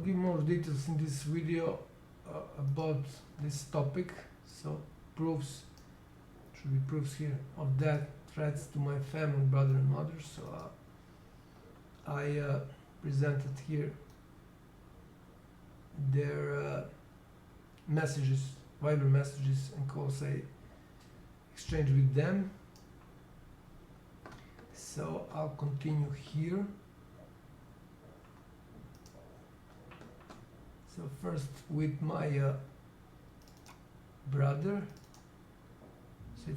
give more details in this video about this topic. So proofs, should be proofs here of that, threats to my family, brother and mother. So I presented here their messages, Viber messages and calls I exchanged with them. So I'll continue here. So first with my brother.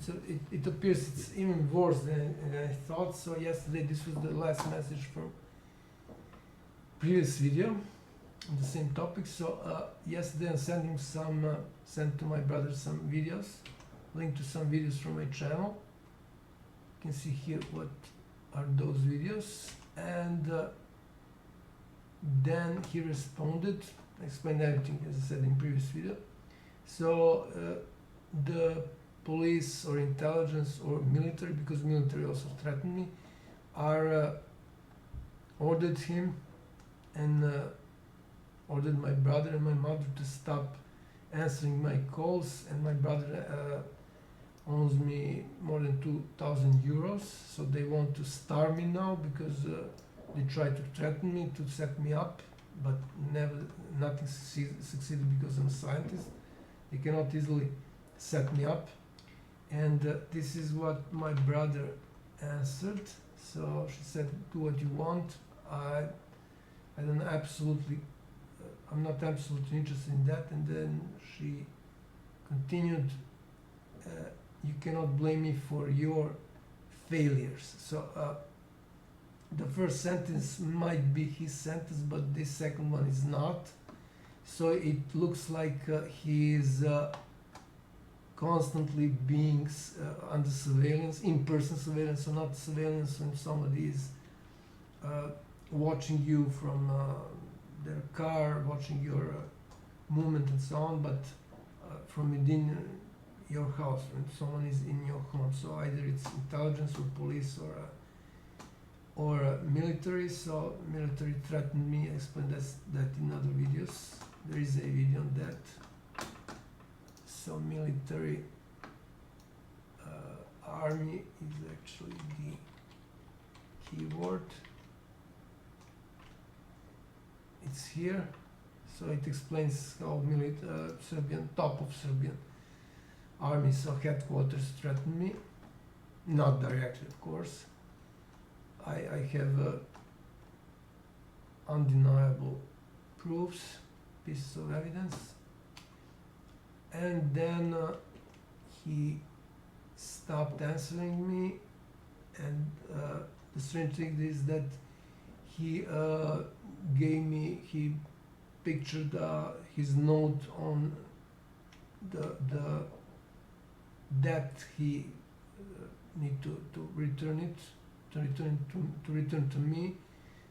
So it appears it's even worse than I thought. So yesterday, this was the last message from previous video on the same topic. So yesterday I sent to my brother some videos, linked to some videos from my channel. You can see here what are those videos, and then he responded. I explained everything as I said in previous video. So the police or intelligence or military, because military also threatened me, are ordered him and ordered my brother and my mother to stop answering my calls, and my brother owes me more than 2,000 euros. So they want to starve me now because they try to threaten me to set me up, but nothing succeeded because I'm a scientist. They cannot easily set me up. And this is what my brother answered. So she said, do what you want. I'm not absolutely interested in that. And then she continued, you cannot blame me for your failures. So the first sentence might be his sentence, but this second one is not. So it looks like he is constantly being under surveillance, in-person surveillance, so not surveillance when somebody is watching you from their car, watching your movement and so on, but from within your house, when someone is in your home. So either it's intelligence or police or military. So military threatened me. I explained that in other videos. There is a video on that. So military, army is actually the keyword. It's here. So it explains how top of Serbian army, so headquarters threatened me. Not directly, of course. I have undeniable proofs, pieces of evidence. And then he stopped answering me, and the strange thing is that he pictured his note on the debt he need to return to me.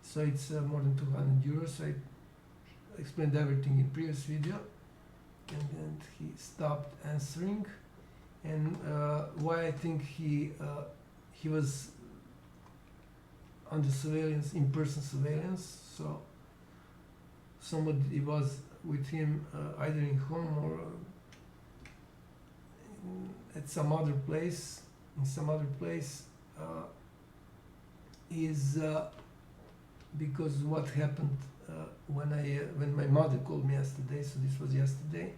So it's more than 200 euros. I explained everything in previous video. And then he stopped answering, and why I think he was under surveillance, in-person surveillance. So somebody was with him either in home or at some other place, is because what happened when my mother called me yesterday. So this was yesterday,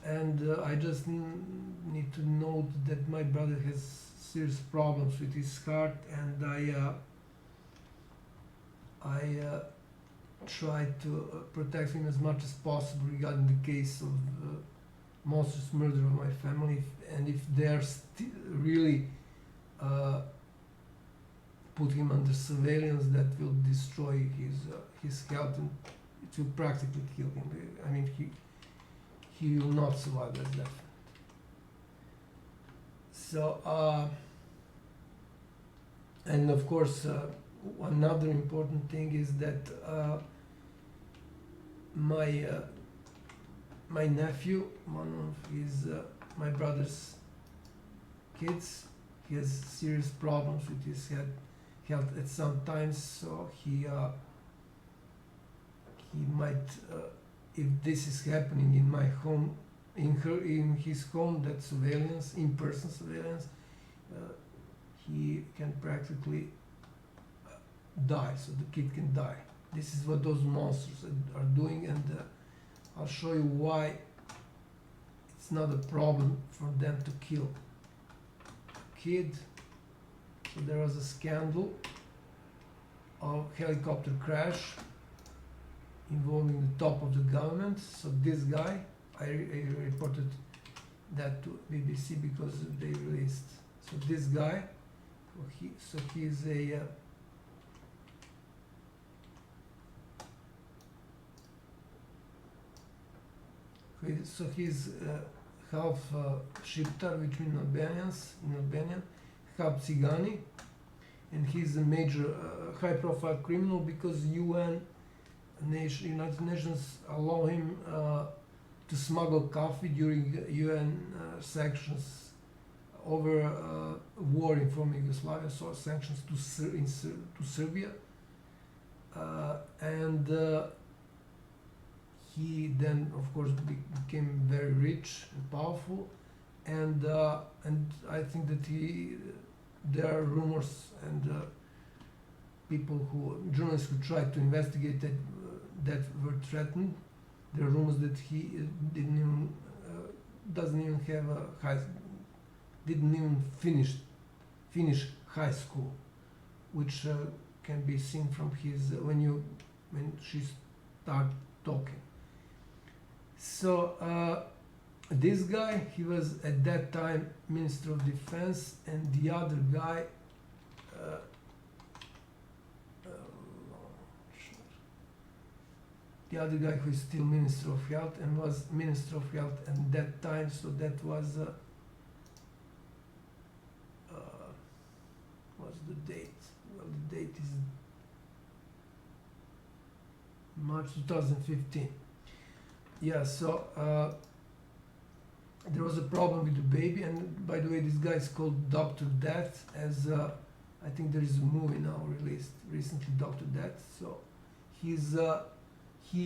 and I just need to note that my brother has serious problems with his heart, and I try to protect him as much as possible regarding the case of monstrous murder of my family, and if they are really put him under surveillance, that will destroy his health, and it will practically kill him. I mean, he will not survive, that's definite. So and of course another important thing is that my nephew, one of my brother's kids, he has serious problems with his health at some times. So he he might, if this is happening in my home, in his home, that surveillance, in-person surveillance, he can practically die, so the kid can die. This is what those monsters are doing, and I'll show you why it's not a problem for them to kill a kid. So there was a scandal of helicopter crash involving the top of the government. So this guy, I reported that to BBC because they released. So this guy, he's a he's half Shiptar, which means Albanians in Albanian, half Tsigani, and he's a major high-profile criminal because United Nations allow him to smuggle coffee during UN sanctions over war in former Yugoslavia, so sanctions to Serbia, and he then, of course, became very rich and powerful, and I think that there are rumors and journalists who tried to investigate that were threatened. There are rumors that he didn't even finish high school, which can be seen from his when she start talking. So this guy, he was at that time Minister of Defense, and the other guy, who is still Minister of Health and was Minister of Health at that time. So that was what's the date? Well, the date is March 2015. Yeah, so there was a problem with the baby, and by the way, this guy is called Dr. Death, as I think there is a movie now released recently, Dr. Death. So he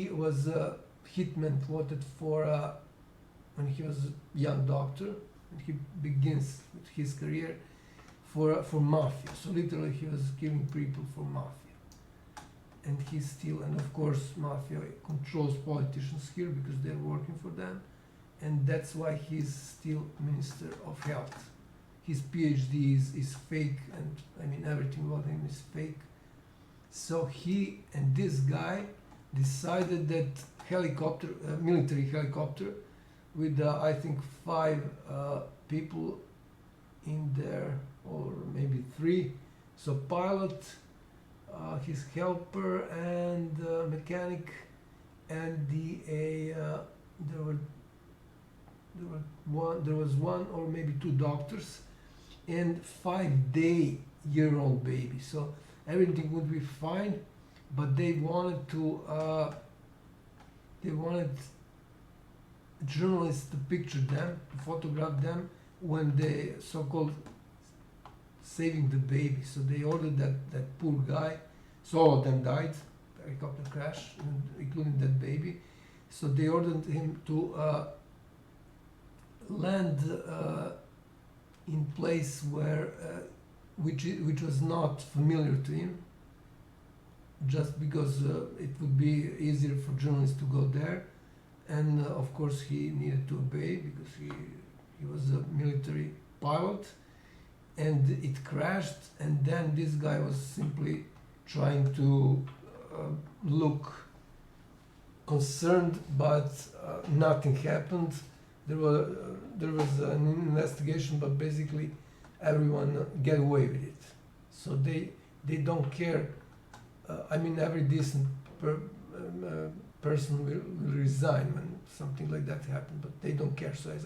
was a hitman plotted for when he was a young doctor, and he begins his career for mafia. So literally, he was killing people for mafia. And he's still, and of course, mafia controls politicians here because they're working for them, and that's why he's still Minister of Health. His PhD is fake, and I mean everything about him is fake. So he and this guy decided that military helicopter, with I think 5 people in there, or maybe 3. So pilot, his helper, and mechanic, and there was one or maybe 2 doctors, and 5-day-old baby. So everything would be fine, but they wanted journalists to picture them, to photograph them when they so-called saving the baby. So they ordered that poor guy. So all of them died, helicopter crash, including that baby. So they ordered him to land in place which was not familiar to him, just because it would be easier for journalists to go there, and of course he needed to obey because he was a military pilot, and it crashed, and then this guy was simply trying to look concerned, but nothing happened. There was an investigation, but basically everyone get away with it. So they don't care. I mean, every decent person will resign when something like that happens, but they don't care. So as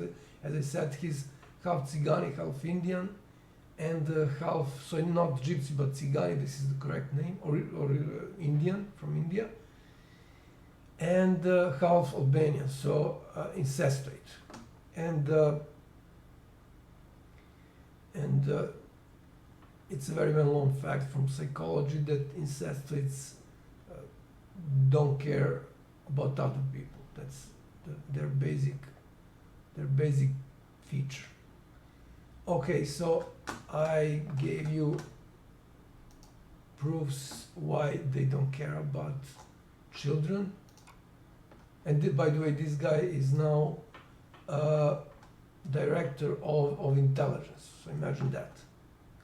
I said, he's half Tsigani, half Indian, and half, so not Gypsy but Tsigani, this is the correct name, or Indian, from India, and half Albanian, so incestuate. And it's a very well-known fact from psychology that incestuates don't care about other people. That's their basic feature. Okay, so I gave you proofs why they don't care about children. And by the way, this guy is now director of intelligence. So imagine that.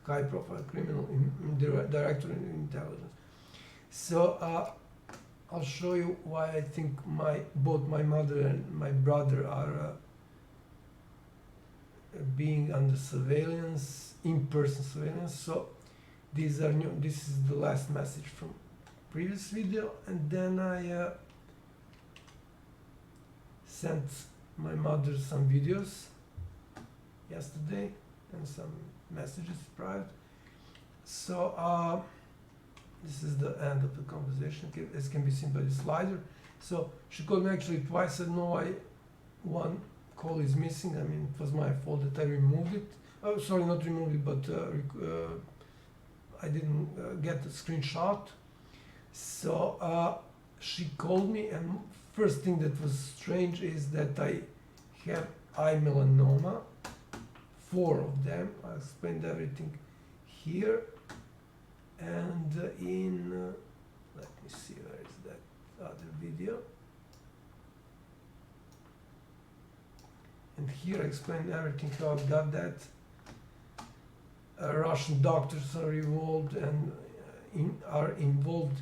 High profile criminal, director in intelligence. So I'll show you why I think both my mother and my brother are being under surveillance, in-person surveillance. So these are new. This is the last message from previous video, and then I sent my mother some videos yesterday and some messages private. So this is the end of the conversation, as can be seen by the slider. So she called me actually twice. I know one call is missing. I mean, it was my fault that I removed it. Oh, sorry, not removed it, but I didn't get the screenshot. So she called me, and first thing that was strange is that I have eye melanoma, 4 of them. I explained everything here. And let me see, where is that other video? And here I explain everything, how I got that. Russian doctors are involved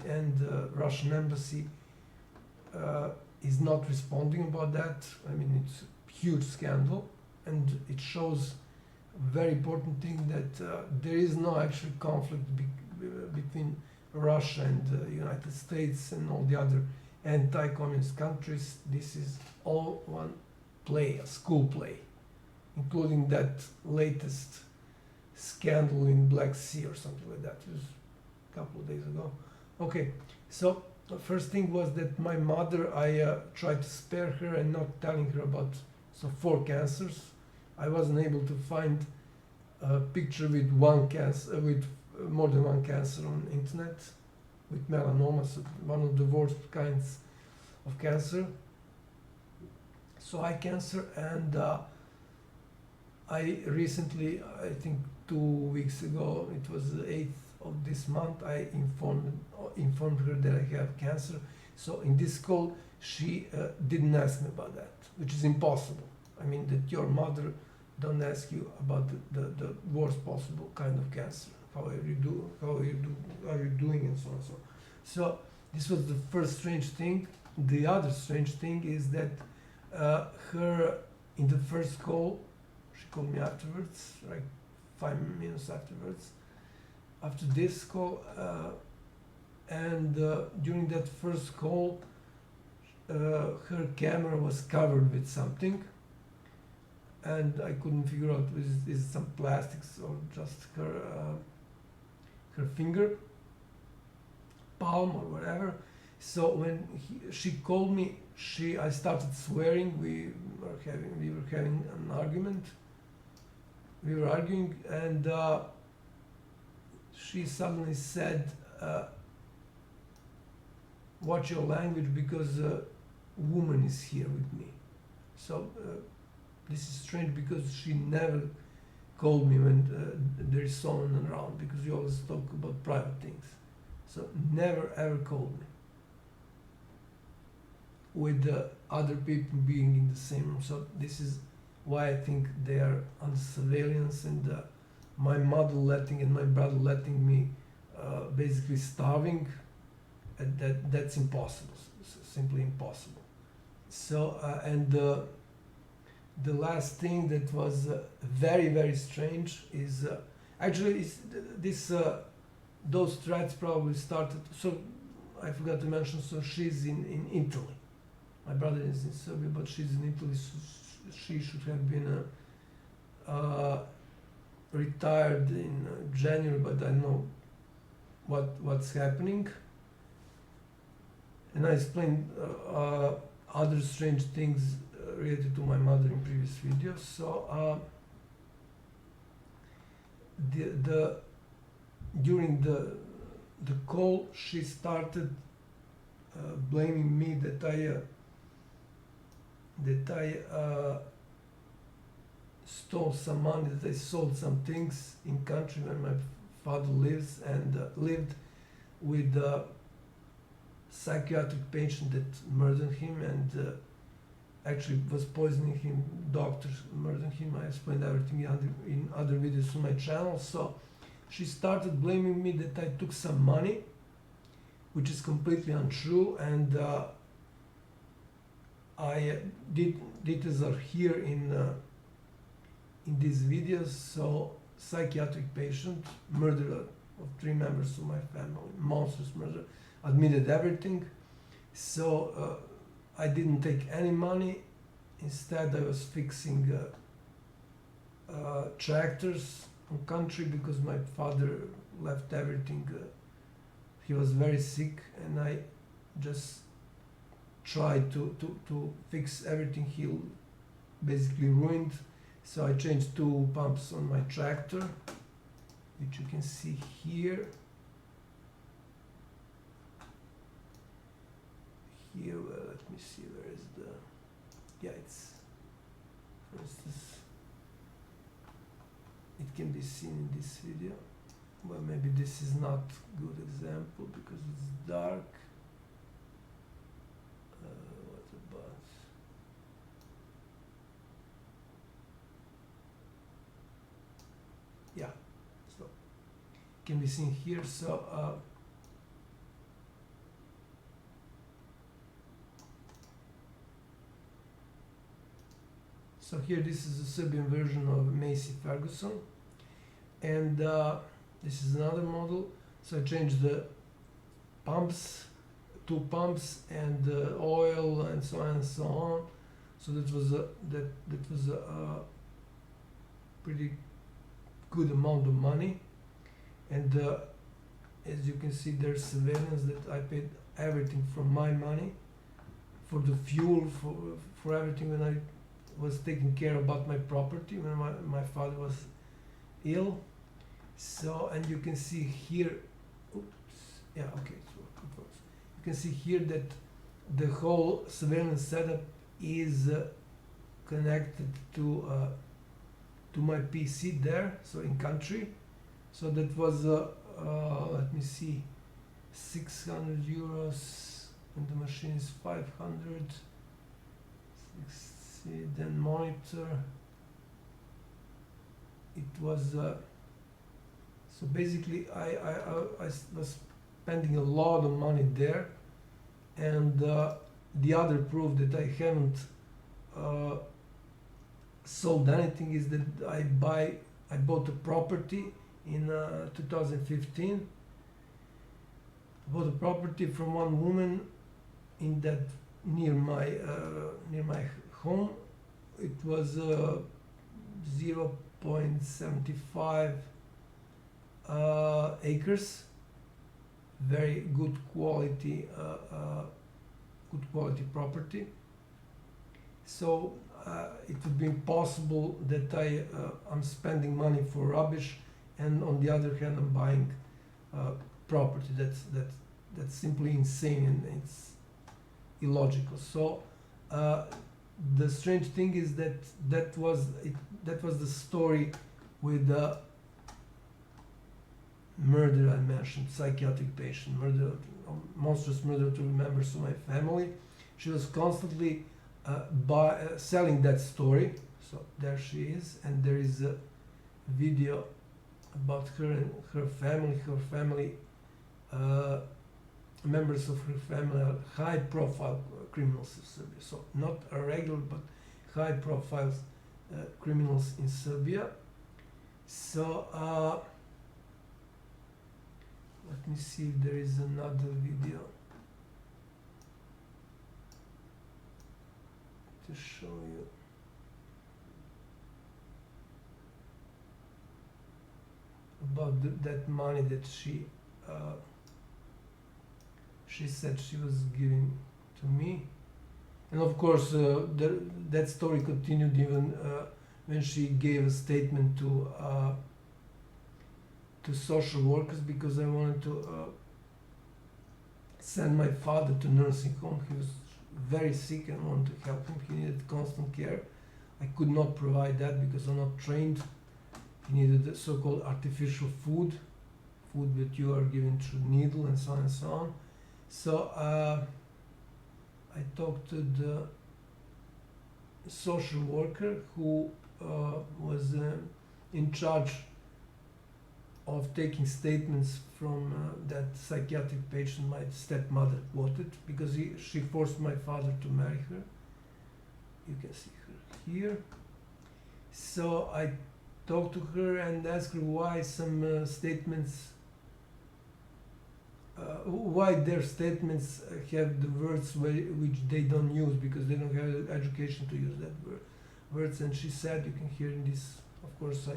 and the Russian embassy is not responding about that. I mean, it's a huge scandal, and it shows a very important thing that there is no actual conflict between Russia and the United States and all the other anti-communist countries. This is all one play, a school play, including that latest scandal in Black Sea or something like that. It was a couple of days ago. Okay, so the first thing was that my mother, I tried to spare her and not telling her about 4 cancers. I wasn't able to find a picture with one cancer, with more than one cancer on the internet, with melanoma, so one of the worst kinds of cancer. So eye cancer, and I recently, I think 2 weeks ago, it was the 8th of this month, I informed her that I have cancer. So in this call, she didn't ask me about that, which is impossible. I mean, that your mother don't ask you about the worst possible kind of cancer. How are you doing, and so on and so on. So this was the first strange thing. The other strange thing is that her, in the first call, she called me afterwards, like 5 minutes afterwards, after this call, and during that first call, her camera was covered with something, and I couldn't figure out is it some plastics or just her finger, palm or whatever. So when she called me, I started swearing. We were having an argument. We were arguing, and she suddenly said, "Watch your language, because a woman is here with me." So this is strange, because she never called me when there is someone around, because we always talk about private things. So never ever called me with the other people being in the same room. So this is why I think they are under surveillance, and my mother and my brother letting me basically starving. That's impossible, simply impossible. So and the last thing that was very, very strange is actually those threats probably started. So I forgot to mention. So she's in Italy. My brother is in Serbia, but she's in Italy. So she should have been retired in January, but I don't know what's happening. And I explained other strange things related to my mother in previous videos. So during the call, she started blaming me that I stole some money, that I sold some things in country where my father lives, and lived with a psychiatric patient that murdered him, and actually was poisoning him. Doctors murdered him. I explained everything in other videos on my channel. So she started blaming me that I took some money, which is completely untrue, and I details are here in these videos. So psychiatric patient, murderer of 3 members of my family, monstrous murder, admitted everything. So I didn't take any money. Instead, I was fixing tractors on country because my father left everything. He was very sick, and I just tried to fix everything he basically ruined. So I changed 2 pumps on my tractor, which you can see here. Here, let me see, where is the, yeah, it's, for instance, it can be seen in this video. Well, maybe this is not good example because it's dark. What about? Yeah, so can be seen here. So so here, this is a Serbian version of Macy Ferguson, and this is another model. So I changed the pumps, 2 pumps, and oil, and so on and so on. So that was a pretty good amount of money, and as you can see, there's surveillance that I paid everything from my money for the fuel, for everything when I was taking care about my property when my father was ill. So, and you can see here, oops, yeah, okay, so it works. You can see here that the whole surveillance setup is connected to my PC there, so in country. So that was, let me see, 600 euros, and the machine is 500. Then monitor, it was so basically I was spending a lot of money there, and the other proof that I haven't sold anything is that I bought a property in 2015. I bought a property from one woman in that near my home. It was 0.75 acres, very good quality property. So it would be impossible that I'm spending money for rubbish, and on the other hand I'm buying property. That's simply insane, and it's illogical. So the strange thing is that was the story with the murder I mentioned, psychiatric patient, monstrous murder to members of my family. She was constantly selling that story. So there she is, and there is a video about her and her family. Her family, members of her family are high-profile criminals in Serbia. So not a regular, but high-profile criminals in Serbia. So let me see if there is another video to show you. About that money that she said she was giving to me. And of course that story continued even when she gave a statement to social workers, because I wanted to sent my father to nursing home. He was very sick and wanted to help him. He needed constant care. I could not provide that because I'm not trained. He needed the so-called artificial food that you are given through needle and so on and so on. So I talked to the social worker who was in charge of taking statements from that psychiatric patient my stepmother quoted, because she forced my father to marry her. You can see her here. So I talked to her and asked her why some statements, why their statements have the words which they don't use because they don't have the education to use that words. And she said, you can hear in this, of course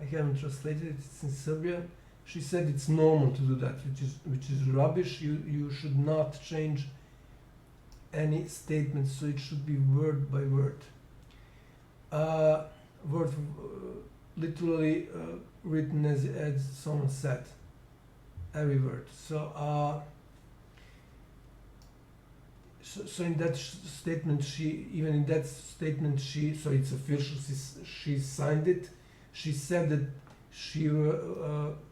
I haven't translated it, it's in Serbian. She said it's normal to do that, which is rubbish. You should not change any statement, so it should be word by word. Word literally written as someone said, every word. So so in that statement, even in that statement, so it's official. She signed it. She said that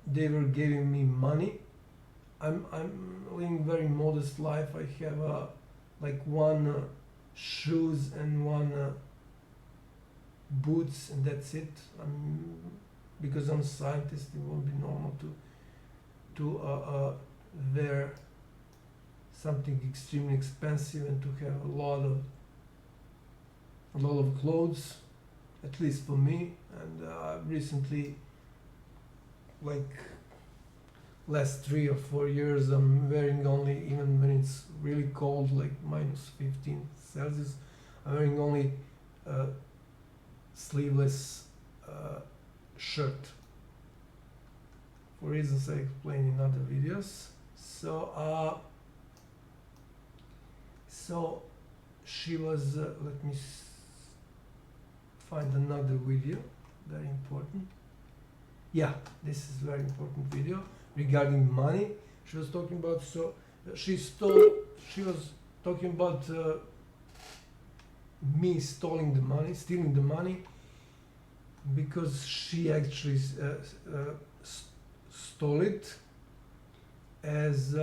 they were giving me money. I'm living a very modest life. I have like one shoes and one boots, and that's it. Because I'm a scientist, it won't be normal to wear something extremely expensive and to have a lot of clothes, at least for me. And recently, like last 3 or 4 years, I'm wearing only, even when it's really cold, like minus 15 Celsius, I'm wearing only sleeveless shirt, for reasons I explain in other videos. So so she was let me find another video, very important. Yeah, this is very important video regarding money. She was talking about, so she was talking about me stealing the money, because she actually stole it, as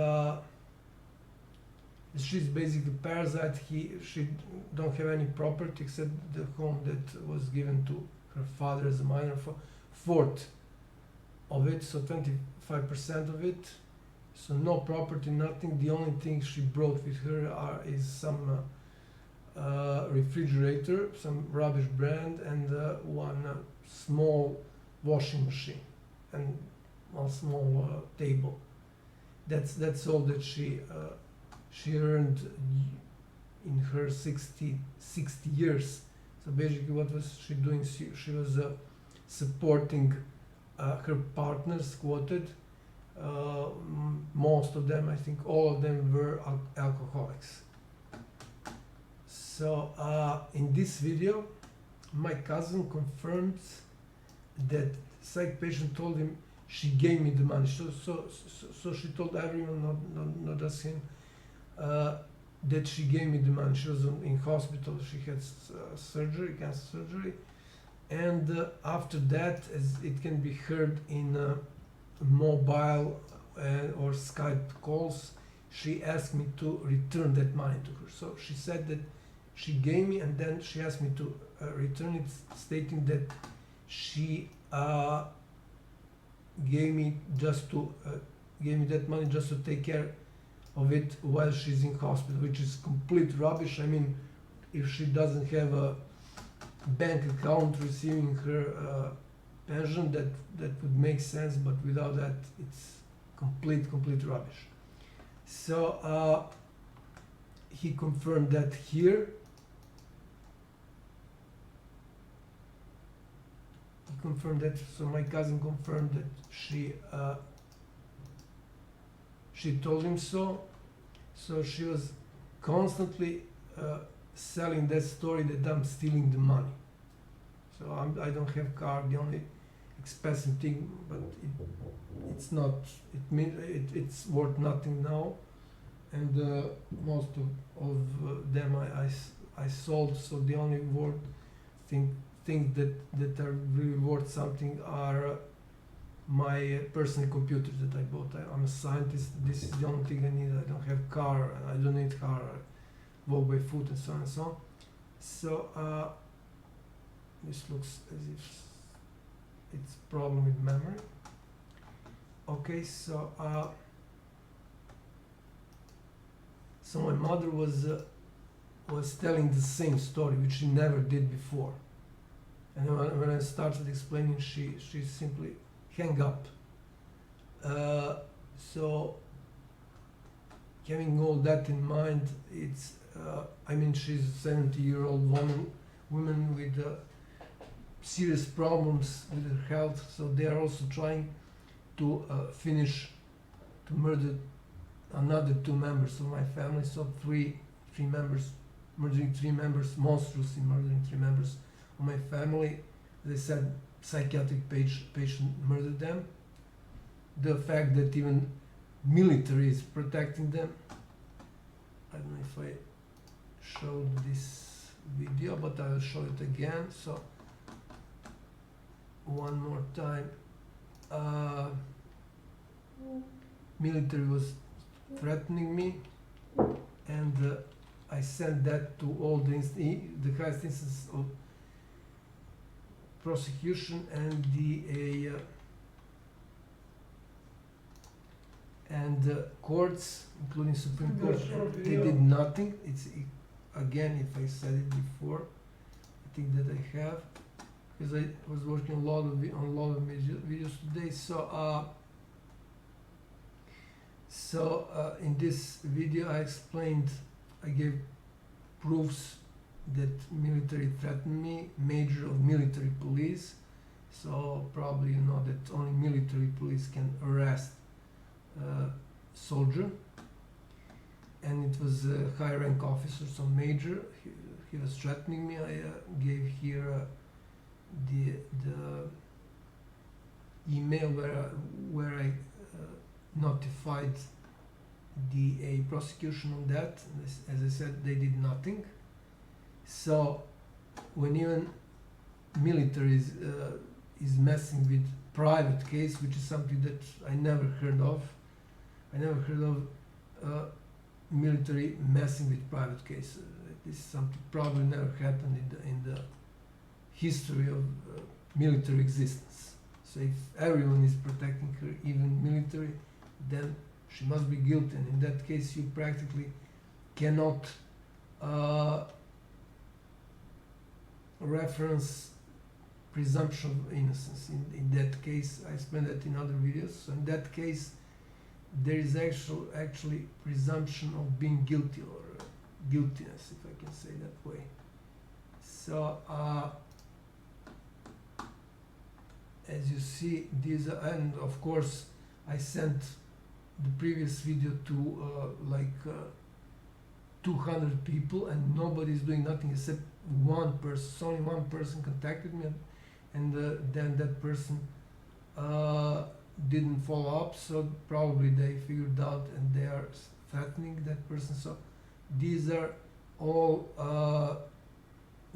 she's basically a parasite. She don't have any property except the home that was given to her father as a minor, for fourth of it, so 25% of it. So no property, nothing. The only thing she brought with her is some refrigerator, some rubbish brand, and one small washing machine, and one small table. That's all that she earned in her 60 years. So basically, what was she doing? She was supporting her partners, quoted. Most of them, I think all of them, were alcoholics. So in this video, my cousin confirmed that psych patient told him she gave me the money. So she told everyone, not just him, that she gave me the money. She was in hospital. She had surgery, cancer surgery, and after that, as it can be heard in mobile or Skype calls, she asked me to return that money to her. So she said that she gave me, and then she asked me to return it, stating that she gave me that money just to take care of it while she's in hospital, which is complete rubbish. I mean, if she doesn't have a bank account receiving her pension, that would make sense, but without that, it's complete rubbish. So he confirmed that here. He confirmed that. So my cousin confirmed that she told him so. So she was constantly selling that story that I'm stealing the money. So I don't have car. The only expensive thing, but it's not. It's worth nothing now. and most of them I sold. So the only things that are really worth something are my personal computers that I bought. I'm a scientist. This is the only thing I need. I don't have car. I don't need car. I walk by foot and so on and so on. So this looks as if it's problem with memory. Okay, so so my mother was telling the same story, which she never did before. And when I started explaining, she simply hang up. So having all that in mind, it's I mean, she's a 70-year-old woman with serious problems with her health. So they are also trying to murder another 2 members of my family. So three members, murdering 3 members, monstrous in murdering 3 members of my family. They said psychiatric patient murdered them. The fact that even military is protecting them. I don't know if I showed this video, but I'll show it again. So one more time. Military was threatening me, and I sent that to all the highest instances of prosecution and the courts, including Supreme Court. They did nothing. Again, if I said it before, I think that I have, because I was working on a lot of videos today. So in this video I gave proofs that military threatened me, major of military police. So probably you know that only military police can arrest soldier, and it was a high rank officer, so major. He was threatening me. I gave here the email where I notified the prosecution on that. As I said, they did nothing. So when even military is messing with private case, which is something that I never heard of. I never heard of military messing with private case. This is something probably never happened in the history of military existence. So if everyone is protecting her, even military, then she must be guilty. And in that case, you practically cannot reference presumption of innocence. In that case, I explained that in other videos. So in that case, there is actually presumption of being guilty, or guiltiness, if I can say that way. So as you see, these are, and of course I sent the previous video to 200 people, and nobody is doing nothing except one person. So only one person contacted me, and then that person didn't follow up, so probably they figured out and they are threatening that person. So these are all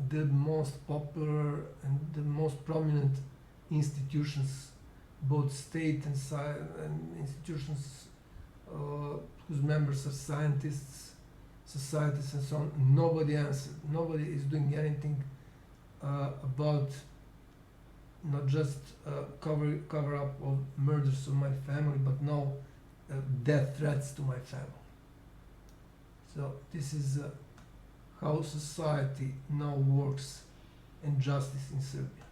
the most popular and the most prominent institutions, both state and institutions whose members are scientists, societies and so on. Nobody answered. Nobody is doing anything about not just cover up of murders of my family, but now death threats to my family. So this is how society now works and justice in Serbia.